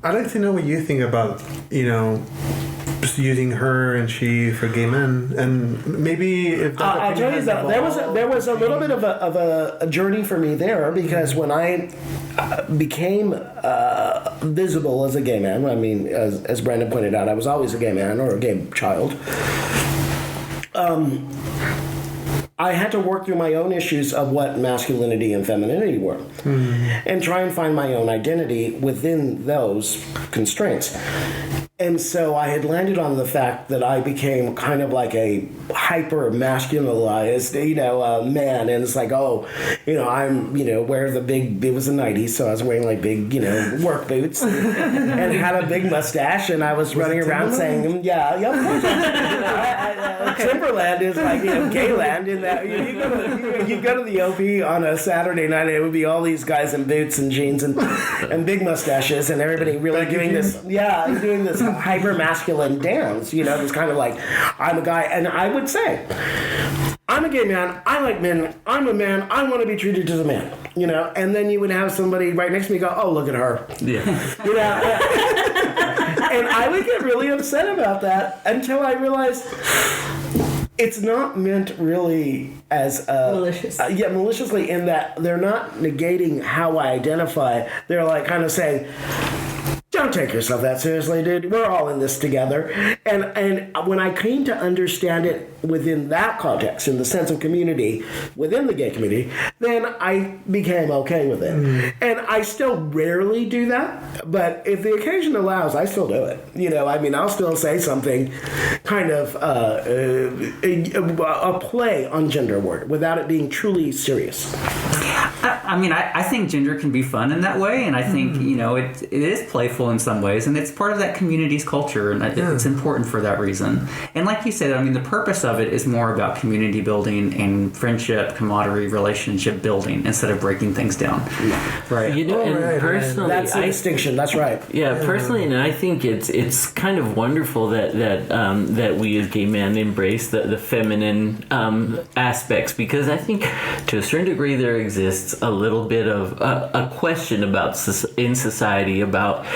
I'd like to know what you think about, just using her and she for gay men, and maybe if that
I'll tell you that there was a little bit of a journey for me there, because when I became visible as a gay man, I mean, as Brandon pointed out, I was always a gay man or a gay child. I had to work through my own issues of what masculinity and femininity were, and try and find my own identity within those constraints. And so I had landed on the fact that I became kind of like a hyper masculinized, man. And it's like, I'm, wear the big, it was the 90s, so I was wearing like big, work boots and had a big mustache. And I was running around saying, yeah, of course. Timberland is like, gayland in that. You go to the OP on a Saturday night, it would be all these guys in boots and jeans and big mustaches, and everybody really doing this hyper masculine dance. It's kind of like, I'm a guy, and I would say, I'm a gay man, I like men, I'm a man, I want to be treated as a man, and then you would have somebody right next to me go, oh, look at her.
Yeah.
And I would get really upset about that until I realized it's not meant really as
malicious.
Maliciously, in that they're not negating how I identify. They're like kind of saying, don't take yourself that seriously, dude. We're all in this together. And when I came to understand it within that context, in the sense of community, within the gay community, then I became okay with it. And I still rarely do that, but if the occasion allows, I still do it. You know, I mean, I'll still say something kind of a play on gender word without it being truly serious.
I mean, I think gender can be fun in that way, and I think, you know, it is playful in some ways, and it's part of that community's culture, and it's important for that reason. And like you said, I mean, the purpose of it is more about community building and friendship, camaraderie, relationship building, instead of breaking things down. Right.
You know, and personally,
that's the distinction. That's right.
Yeah, personally, and I think it's kind of wonderful that we as gay men embrace the feminine aspects, because I think to a certain degree there exists a little bit of a question about in society about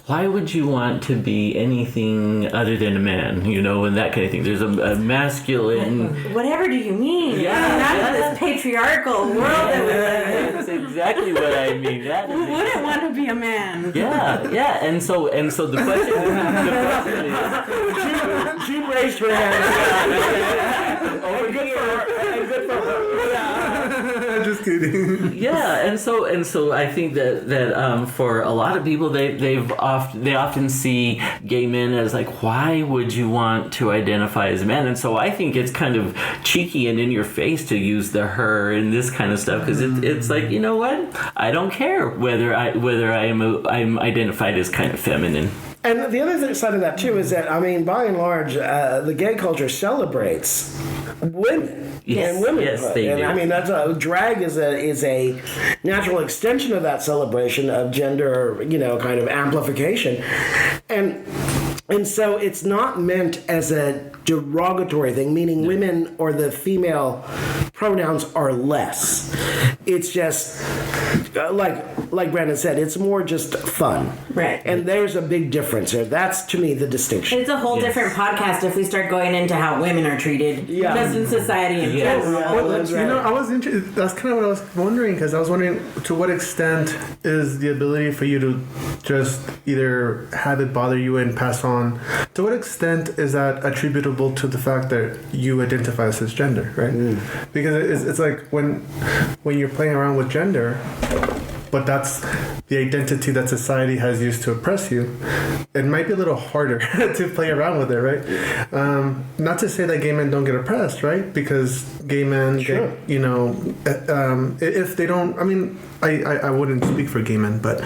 why would you want to be anything other than a man, you know, and that kind of thing. There's a masculine.
Whatever do you mean?
Yeah,
Not this patriarchal world that we live in.
That's exactly what I mean. That
Who
is
wouldn't want to be a man?
yeah, and so the question is,
She raised her hand. Oh, good for her. And good for her.
Just kidding.
Yeah, and so I think that for a lot of people, they often see gay men as like, why would you want to identify as a man? And so I think it's kind of cheeky and in your face to use the her and this kind of stuff, because it's like, you know what? I don't care whether I'm identified as kind of feminine.
And the other side of that too is that, I mean, by and large, the gay culture celebrates women.
Yes,
and womenhood.
yes, they
and
do.
I mean, drag is a natural extension of that celebration of gender, you know, kind of amplification, and so it's not meant as a derogatory thing, meaning women or the female pronouns are less. It's just like Brandon said, it's more just fun.
Right.
And there's a big difference there. That's, to me, the distinction.
It's a whole different podcast if we start going into how women are treated just in society in general.
Well, that's
You
right.
know, I was interested. That's kind of what I was wondering, because I was wondering to what extent is the ability for you to just either have it bother you and pass on. To what extent is that attributable to the fact that you identify as cisgender, right? Because it's like when you're playing around with gender, but that's the identity that society has used to oppress you, it might be a little harder to play around with it, right? Not to say that gay men don't get oppressed, right? Because gay men,
Sure.
get, you know, if they don't, I mean, I wouldn't speak for gay men, but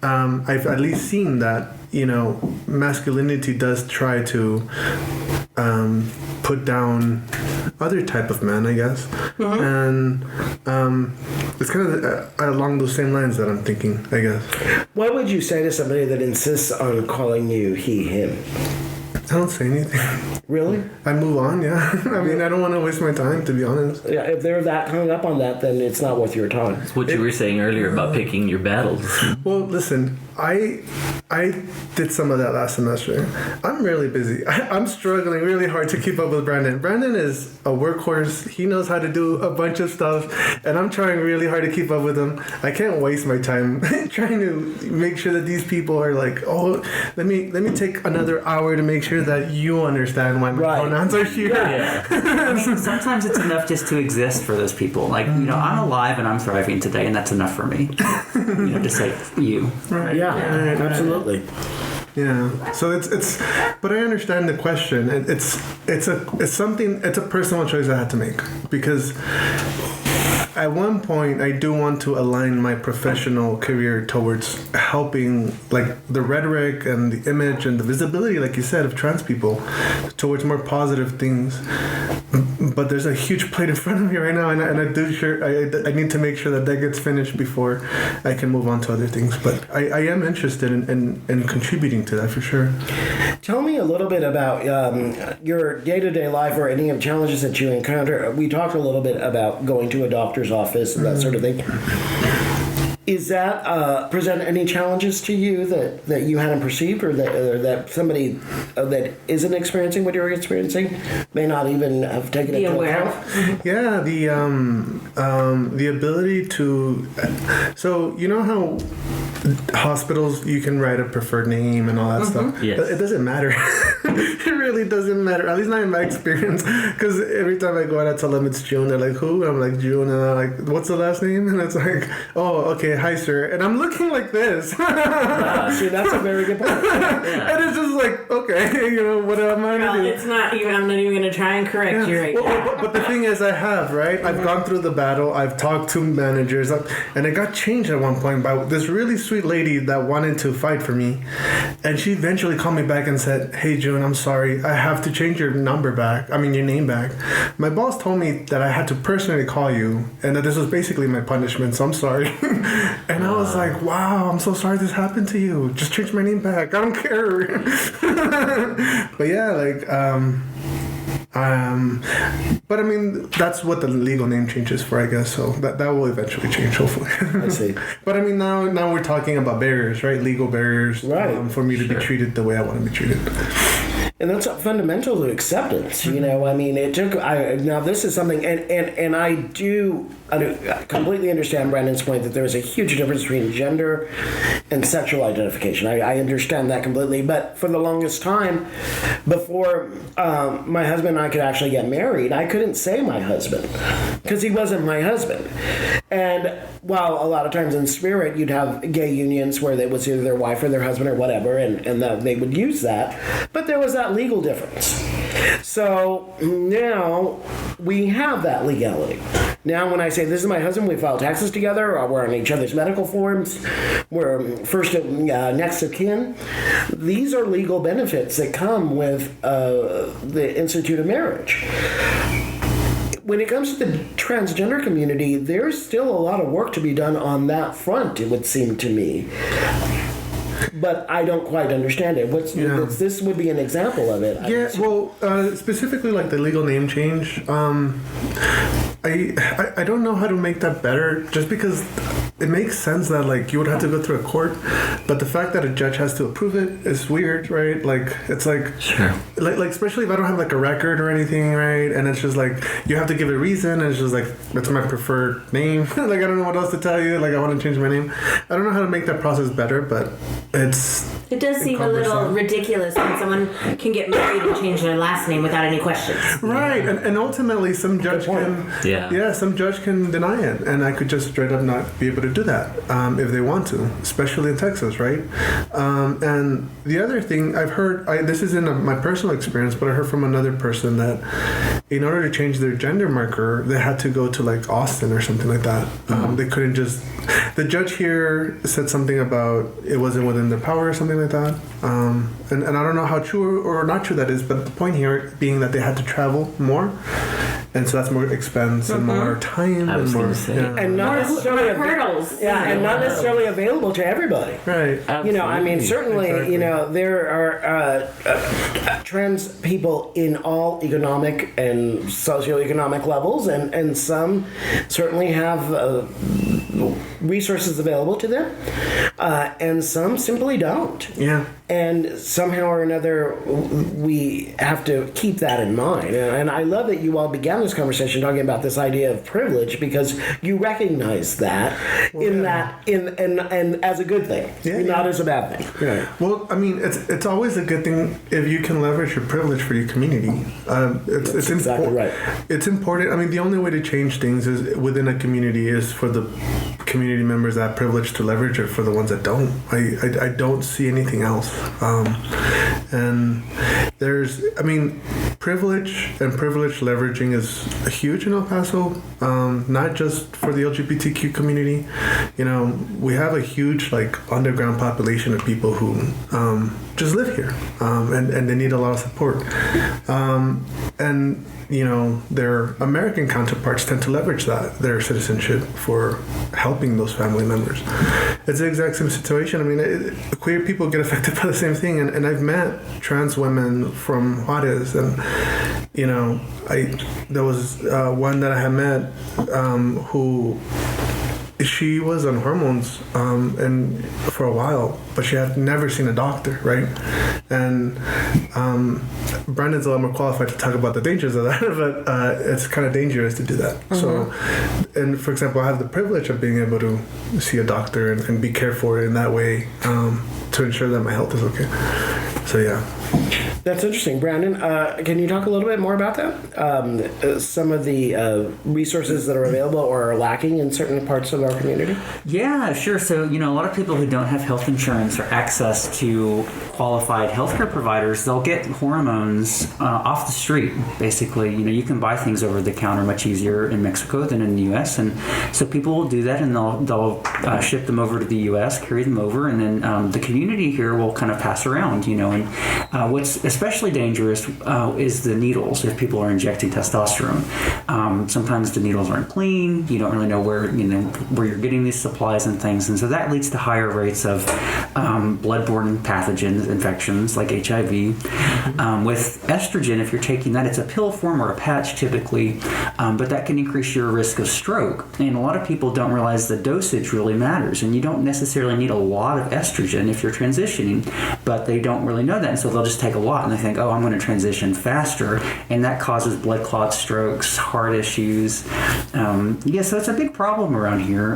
I've at least seen that, you know, masculinity does try to put down other type of men, I guess. And it's kind of along those same lines that I'm thinking, I guess.
What would you say to somebody that insists on calling you he, him?
I don't say anything.
Really?
I move on, yeah. I mean, I don't want to waste my time, to be honest.
Yeah, if they're that hung up on that, then it's not worth your time.
What you were saying earlier about picking your battles.
Well, listen, I did some of that last semester. I'm really busy. I'm struggling really hard to keep up with Brandon. Brandon is a workhorse. He knows how to do a bunch of stuff, and I'm trying really hard to keep up with him. I can't waste my time trying to make sure that these people are like, oh, let me take another hour to make sure that you understand why my pronouns are here.
Yeah.
I mean, sometimes it's enough just to exist for those people. Like, you know, I'm alive and I'm thriving today, and that's enough for me. You know, to say you.
Right.
Yeah, absolutely.
Yeah. So it's but I understand the question. It's a personal choice I had to make, because at one point I do want to align my professional career towards helping, like, the rhetoric and the image and the visibility, like you said, of trans people towards more positive things. But there's a huge plate in front of me right now, and I need to make sure that gets finished before I can move on to other things. But I am interested in contributing to that for sure.
Tell me a little bit about your day-to-day life or any of the challenges that you encounter. We talked a little bit about going to a doctor's office and that sort of thing. Is that present any challenges to you that you hadn't perceived, or that somebody that isn't experiencing what you're experiencing may not even have taken
Be
into
aware
account?
of.
Yeah, the ability to. So you know how hospitals you can write a preferred name and all that stuff.
Yes.
It doesn't matter. It really doesn't matter. At least not in my experience. Because every time I go out, I tell them it's June. They're like, who? I'm like, June. And I'm like, what's the last name? And it's like, oh, okay, hi, sir. And I'm looking like this.
See, that's a very good point.
And it's just like, okay, you know, what am I
Well,
going to do?
it's not even. I'm not even going to try and correct you right now.
But the thing is, I have, right? I've gone through the battle. I've talked to managers. And it got changed at one point by this really sweet lady that wanted to fight for me. And she eventually called me back and said, hey, June, I'm sorry. I have to change your number back. I mean, your name back. My boss told me that I had to personally call you and that this was basically my punishment. So I'm sorry. And I was like, wow, I'm so sorry this happened to you. Just change my name back. I don't care. But yeah, like, but I mean, that's what the legal name change is for, I guess. So that will eventually change, hopefully.
I see.
But I mean, now we're talking about barriers, right? Legal barriers,
Right.
For me to be treated the way I want to be treated.
And that's fundamental to acceptance. You know, I mean, it took. Now this is something, and I do completely understand Brandon's point that there is a huge difference between gender and sexual identification. I understand that completely. But for the longest time, before my husband and I could actually get married, I couldn't say my husband because he wasn't my husband. And while a lot of times in spirit you'd have gay unions where it was either their wife or their husband or whatever, and that they would use that, but there was that legal difference. So now we have that legality. Now when I say this is my husband, we file taxes together, or we're on each other's medical forms, we're first next of kin. These are legal benefits that come with the institute of marriage. When it comes to the transgender community, there's still a lot of work to be done on that front, it would seem to me. But I don't quite understand it. This would be an example of it.
Yeah, well, specifically like the legal name change, I don't know how to make that better, just because it makes sense that like you would have to go through a court, but the fact that a judge has to approve it is weird, right? Like it's like,
Sure.
like especially if I don't have like a record or anything, right? And it's just like you have to give a reason, and it's just like that's my preferred name. Like I don't know what else to tell you. Like I want to change my name. I don't know how to make that process better, but
It does seem a little ridiculous when someone can get married and change their last name without any questions.
Right, and ultimately some judge some judge can deny it, and I could just straight up not be able to do that if they want to, especially in Texas, right? And the other thing I've heard, this is in my personal experience, but I heard from another person that in order to change their gender marker, they had to go to like Austin or something like that. They couldn't just. The judge here said something about it wasn't within their power or something like that. And I don't know how true or not true that is, but the point here being that they had to travel more. And so that's more expense and more time
I was
and more
gonna say.
and not necessarily
hurdles.
and not necessarily available to everybody.
right.
You know, I mean, certainly,
Exactly.
you know, there are trans people in all economic and socioeconomic levels, and some certainly have resources available to them, and some simply don't.
Yeah.
And somehow or another, we have to keep that in mind. And I love that you all began this conversation talking about this idea of privilege, because you recognize that and as a good thing, not as a bad thing. Right.
Well, I mean, it's always a good thing if you can leverage your privilege for your community. It's
exactly right.
It's important. I mean, the only way to change things is within a community is for the community members that have privilege to leverage it for the ones that don't. I don't see anything else. And there's, I mean, privilege and privilege leveraging is huge in El Paso, not just for the LGBTQ community. You know, we have a huge like underground population of people who just live here, and they need a lot of support. And you know, their American counterparts tend to leverage their citizenship for helping those family members. It's the exact same situation. I mean, queer people get affected by the same thing, and I've met trans women from Juarez, and you know, there was one that I had met who she was on hormones and for a while, but she had never seen a doctor, right? And Brandon's a lot more qualified to talk about the dangers of that, but it's kind of dangerous to do that. So, and for example, I have the privilege of being able to see a doctor and be cared for in that way to ensure that my health is okay. So yeah.
That's interesting. Brandon, can you talk a little bit more about that? Some of the resources that are available or are lacking in certain parts of our community?
Yeah, sure. So, a lot of people who don't have health insurance or access to qualified healthcare providers, they'll get hormones off the street, basically. You can buy things over the counter much easier in Mexico than in the U.S. And so people will do that, and they'll ship them over to the U.S., carry them over, and then the community here will kind of pass around, And what's especially dangerous is the needles if people are injecting testosterone. Sometimes the needles aren't clean. You don't really know where you're getting these supplies and things, and so that leads to higher rates of bloodborne pathogens, infections like HIV. With estrogen, if you're taking that, it's a pill form or a patch typically, but that can increase your risk of stroke. And a lot of people don't realize the dosage really matters, and you don't necessarily need a lot of estrogen if you're transitioning, but they don't really know that, and so they'll just take a lot and they think, I'm going to transition faster, and that causes blood clots, strokes, heart issues. So it's a big problem around here.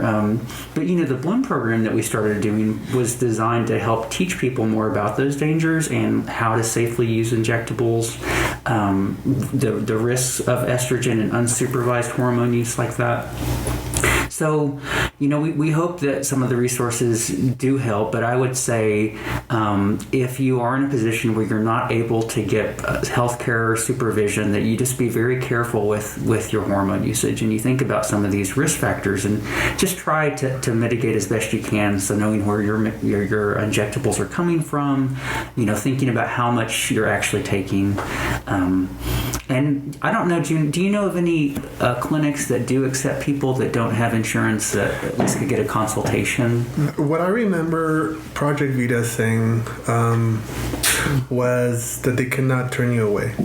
But the Bloom program that we started doing was designed to help teach people more about those dangers and how to safely use injectables, the risks of estrogen and unsupervised hormone use like that. So, we hope that some of the resources do help, but I would say if you are in a position where you're not able to get healthcare supervision, that you just be very careful with your hormone usage, and you think about some of these risk factors and just try to mitigate as best you can. So knowing where your injectables are coming from, thinking about how much you're actually taking. And I don't know, June, do you know of any clinics that do accept people that don't have insurance that at least could get a consultation?
What I remember Project Vita saying was that they cannot turn you away.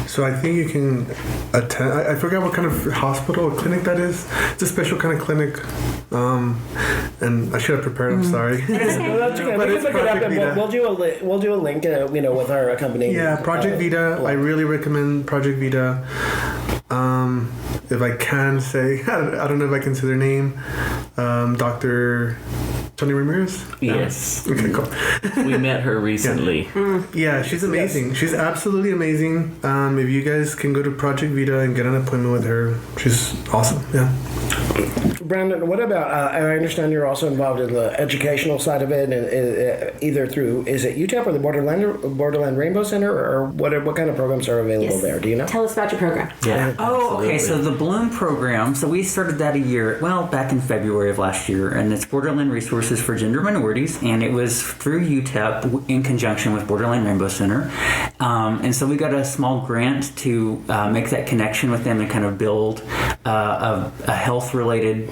So I think you can attend. I forgot what kind of hospital or clinic that is. It's a special kind of clinic. And I should have prepared. I'm sorry.
No, that's okay.
But
We
it's
can look it up,
Project
and we'll do a link, with our accompanying.
Yeah, Project Vita. I really recommend Project Vita. If I can say, I don't know if I can say their name. Dr. Tony Ramirez?
Yes.
Okay, cool.
We met her recently.
Yeah, she's amazing. She's absolutely amazing. If you guys can go to Project Vita and get an appointment with her, she's awesome. Yeah.
Brandon, what about, I understand you're also involved in the educational side of it, and either through, is it UTEP or the Borderland Rainbow Center, or what kind of programs are available there? Do you know?
Tell us about your program.
Yeah.
Oh, okay. So the Bloom program, so we started that back in February of last year, and it's Borderland Resources for Gender Minorities, and it was through UTEP in conjunction with Borderland Rainbow Center. And so we got a small grant to make that connection with them and kind of build a health-related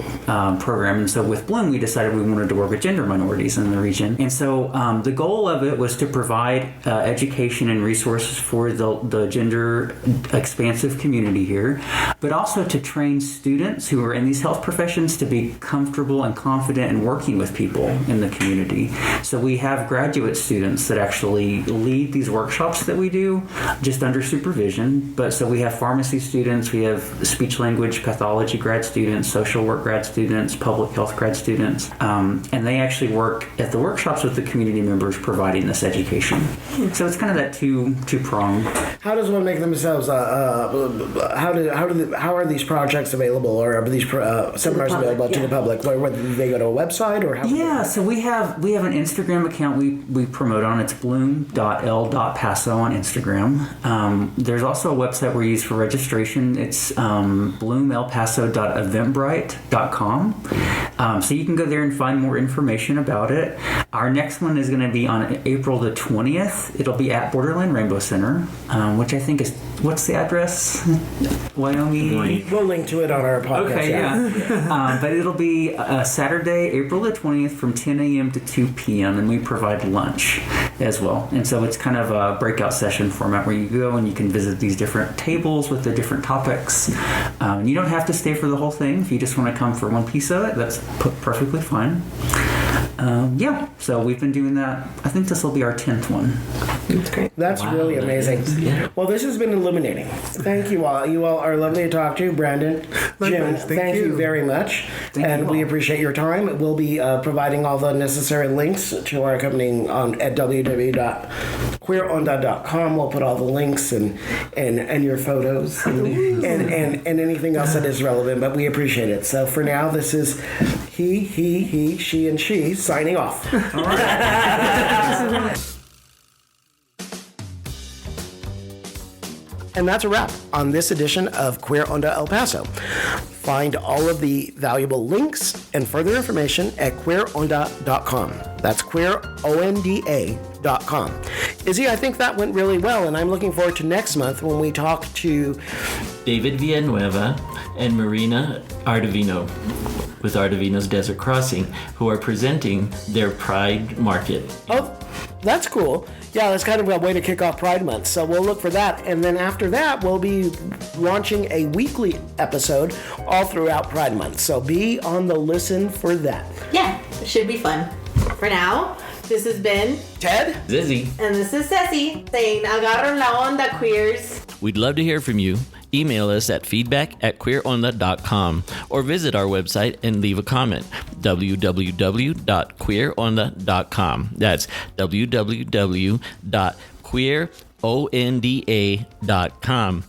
program. And so with Bloom, we decided we wanted to work with gender minorities in the region. And so the goal of it was to provide education and resources for the gender expansive community here, but also to train students who are in these health professions to be comfortable and confident in working with people in the community. So we have graduate students that actually lead these workshops that we do just under supervision. But so we have pharmacy students, we have speech language pathology grad students, social work grad students, public health grad students, and they actually work at the workshops with the community members providing this education. So it's kind of that two-prong.
How does one make themselves? How are these projects available, or are these seminars available to the public? Where do they go to a website, or how?
Yeah, so we have an Instagram account we promote on. It's bloom.l.paso on Instagram. There's also a website we use for registration. It's bloomelpaso.eventbrite.com. So you can go there and find more information about it. Our next one is going to be on April the 20th. It'll be at Borderland Rainbow Center, which I think is, what's the address? Wyoming?
We'll link to it on our podcast.
Okay, yeah. But it'll be Saturday, April the 20th from 10 a.m. to 2 p.m. and we provide lunch. as well. And so it's kind of a breakout session format where you go and you can visit these different tables with the different topics. You don't have to stay for the whole thing. If you just want to come for one piece of it, that's perfectly fine. So we've been doing that. I think this will be our 10th one.
That's great.
That's really amazing.
Yeah.
Well, this has been illuminating. Thank you all. You all are lovely to talk to. Brandon, Jim,
Likewise,
thank you very much.
Thank you
we
all.
appreciate your time. We'll be providing all the necessary links to our accompanying at www.queeronda.com. We'll put all the links and your photos and anything else that is relevant, but we appreciate it. So for now, this is he, she, and she signing off.
All right.
And that's a wrap on this edition of Queer Onda El Paso. Find all of the valuable links and further information at queeronda.com. That's queeronda.com. Izzy, I think that went really well, and I'm looking forward to next month when we talk to
David Villanueva and Marina Ardavino with Ardavino's Desert Crossing, who are presenting their Pride Market.
Oh, that's cool. Yeah, that's kind of a way to kick off Pride Month. So we'll look for that. And then after that, we'll be launching a weekly episode all throughout Pride Month. So be on the listen for that.
Yeah, it should be fun. For now, this has been
Ted?
Zizzy,
and this is Ceci saying agarren la onda, queers.
we'd love to hear from you. Email us at feedback@queeronda.com or visit our website and leave a comment. www.queeronda.com. That's www.queeronda.com.